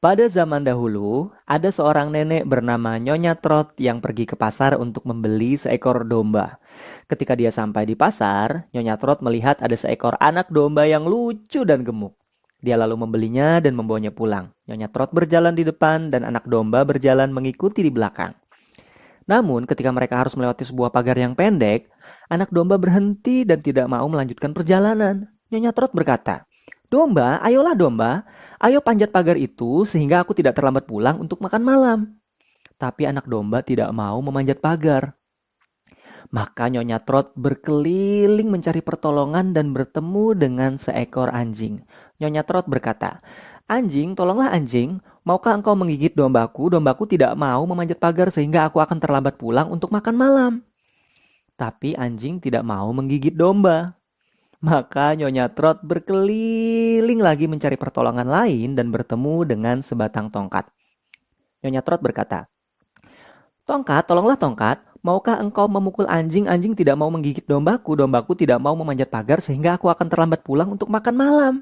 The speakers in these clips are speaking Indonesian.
Pada zaman dahulu, ada seorang nenek bernama Nyonya Trot yang pergi ke pasar untuk membeli seekor domba. Ketika dia sampai di pasar, Nyonya Trot melihat ada seekor anak domba yang lucu dan gemuk. Dia lalu membelinya dan membawanya pulang. Nyonya Trot berjalan di depan dan anak domba berjalan mengikuti di belakang. Namun, ketika mereka harus melewati sebuah pagar yang pendek, anak domba berhenti dan tidak mau melanjutkan perjalanan. Nyonya Trot berkata, "Domba, ayolah domba, ayo panjat pagar itu sehingga aku tidak terlambat pulang untuk makan malam." Tapi anak domba tidak mau memanjat pagar. Maka Nyonya Trot berkeliling mencari pertolongan dan bertemu dengan seekor anjing. Nyonya Trot berkata, "Anjing, tolonglah anjing. Maukah engkau menggigit dombaku? Dombaku tidak mau memanjat pagar sehingga aku akan terlambat pulang untuk makan malam." Tapi anjing tidak mau menggigit domba. Maka Nyonya Trot berkeliling lagi mencari pertolongan lain dan bertemu dengan sebatang tongkat. Nyonya Trot berkata, "Tongkat, tolonglah tongkat. Maukah engkau memukul anjing? Anjing tidak mau menggigit dombaku. Dombaku tidak mau memanjat pagar sehingga aku akan terlambat pulang untuk makan malam."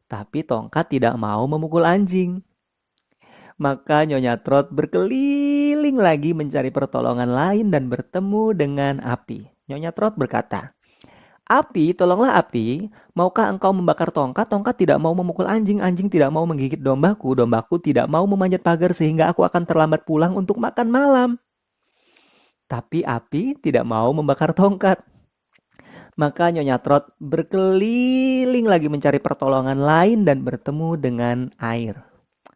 Tapi tongkat tidak mau memukul anjing. Maka Nyonya Trot berkeliling lagi mencari pertolongan lain dan bertemu dengan api. Nyonya Trot berkata, "Api, tolonglah api. Maukah engkau membakar tongkat? Tongkat tidak mau memukul anjing. Anjing tidak mau menggigit dombaku. Dombaku tidak mau memanjat pagar sehingga aku akan terlambat pulang untuk makan malam." Tapi api tidak mau membakar tongkat. Maka Nyonya Trot berkeliling lagi mencari pertolongan lain dan bertemu dengan air.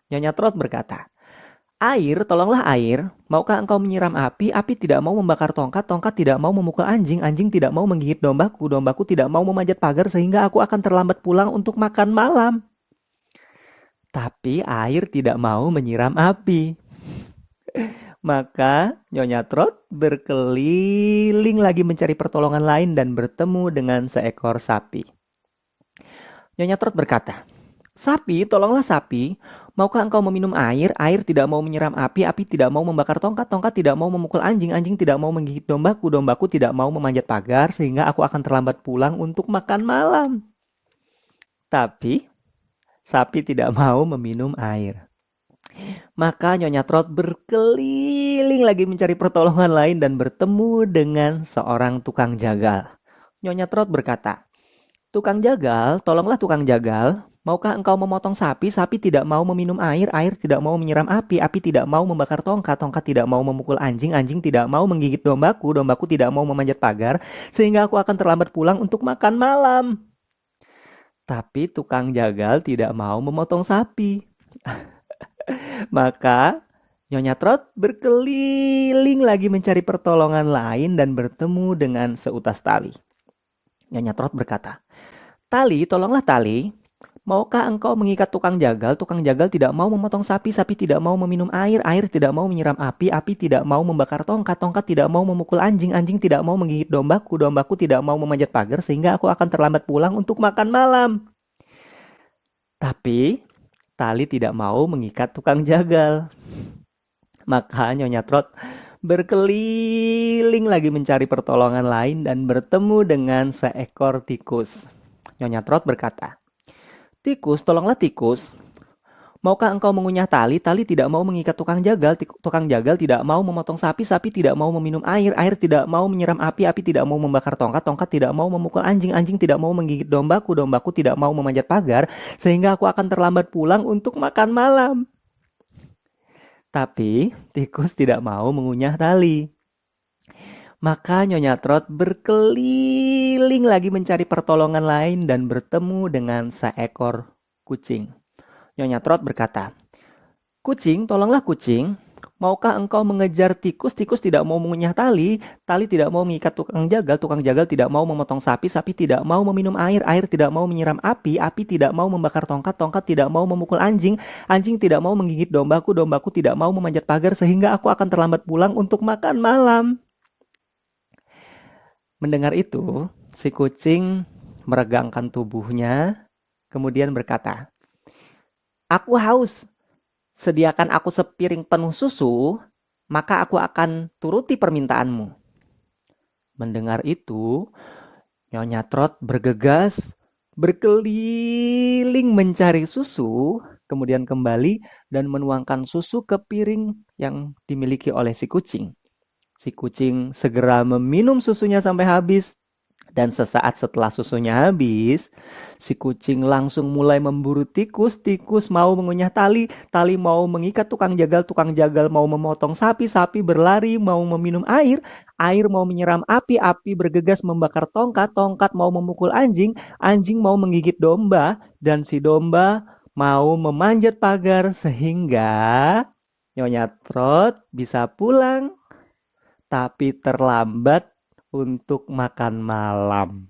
Nyonya Trot berkata, "Air, tolonglah air. Maukah engkau menyiram api? Api tidak mau membakar tongkat. Tongkat tidak mau memukul anjing. Anjing tidak mau menggigit dombaku. Dombaku tidak mau memanjat pagar sehingga aku akan terlambat pulang untuk makan malam." Tapi air tidak mau menyiram api. Maka Nyonya Trot berkeliling lagi mencari pertolongan lain dan bertemu dengan seekor sapi. Nyonya Trot berkata, "Sapi, tolonglah sapi. Maukah engkau meminum air? Air tidak mau menyiram api. Api tidak mau membakar tongkat. Tongkat tidak mau memukul anjing. Anjing tidak mau menggigit dombaku. Dombaku tidak mau memanjat pagar sehingga aku akan terlambat pulang untuk makan malam." Tapi sapi tidak mau meminum air. Maka Nyonya Trot berkeliling lagi mencari pertolongan lain dan bertemu dengan seorang tukang jagal. Nyonya Trot berkata, "Tukang jagal, tolonglah tukang jagal. Maukah engkau memotong sapi? Sapi tidak mau meminum air. Air tidak mau menyiram api. Api tidak mau membakar tongkat. Tongkat tidak mau memukul anjing. Anjing tidak mau menggigit dombaku. Dombaku tidak mau memanjat pagar. Sehingga aku akan terlambat pulang untuk makan malam." Tapi tukang jagal tidak mau memotong sapi. Maka Nyonya Trot berkeliling lagi mencari pertolongan lain dan bertemu dengan seutas tali. Nyonya Trot berkata, "Tali, tolonglah tali. Maukah engkau mengikat tukang jagal? Tukang jagal tidak mau memotong sapi. Sapi tidak mau meminum air. Air tidak mau menyiram api. Api tidak mau membakar tongkat. Tongkat tidak mau memukul anjing. Anjing tidak mau menggigit dombaku. Dombaku tidak mau memanjat pagar sehingga aku akan terlambat pulang untuk makan malam." Tapi tali tidak mau mengikat tukang jagal. Maka Nyonya Trot berkeliling lagi mencari pertolongan lain dan bertemu dengan seekor tikus. Nyonya Trot berkata, "Tikus, tolonglah tikus. Maukah engkau mengunyah tali? Tali tidak mau mengikat tukang jagal. Tukang jagal tidak mau memotong sapi. Sapi tidak mau meminum air. Air tidak mau menyiram api. Api tidak mau membakar tongkat. Tongkat tidak mau memukul anjing. Anjing tidak mau menggigit dombaku. Dombaku tidak mau memanjat pagar. Sehingga aku akan terlambat pulang untuk makan malam." Tapi tikus tidak mau mengunyah tali. Maka Nyonya Trot berkeliling lagi mencari pertolongan lain dan bertemu dengan seekor kucing. Nyonya Trot berkata, "Kucing, tolonglah kucing. Maukah engkau mengejar tikus? Tikus tidak mau mengunyah tali. Tali tidak mau mengikat tukang jagal. Tukang jagal tidak mau memotong sapi. Sapi tidak mau meminum air. Air tidak mau menyiram api. Api tidak mau membakar tongkat. Tongkat tidak mau memukul anjing. Anjing tidak mau menggigit dombaku. Dombaku tidak mau memanjat pagar sehingga aku akan terlambat pulang untuk makan malam." Mendengar itu, si kucing meregangkan tubuhnya, kemudian berkata, "Aku haus. Sediakan aku sepiring penuh susu, maka aku akan turuti permintaanmu." Mendengar itu, Nyonya Trot bergegas, berkeliling mencari susu, kemudian kembali dan menuangkan susu ke piring yang dimiliki oleh si kucing. Si kucing segera meminum susunya sampai habis. Dan sesaat setelah susunya habis, si kucing langsung mulai memburu tikus. Tikus mau mengunyah tali, tali mau mengikat tukang jagal mau memotong sapi, sapi berlari mau meminum air, air mau menyeram api, api bergegas membakar tongkat, tongkat mau memukul anjing, anjing mau menggigit domba, dan si domba mau memanjat pagar sehingga Nyonya Trot bisa pulang tapi terlambat untuk makan malam.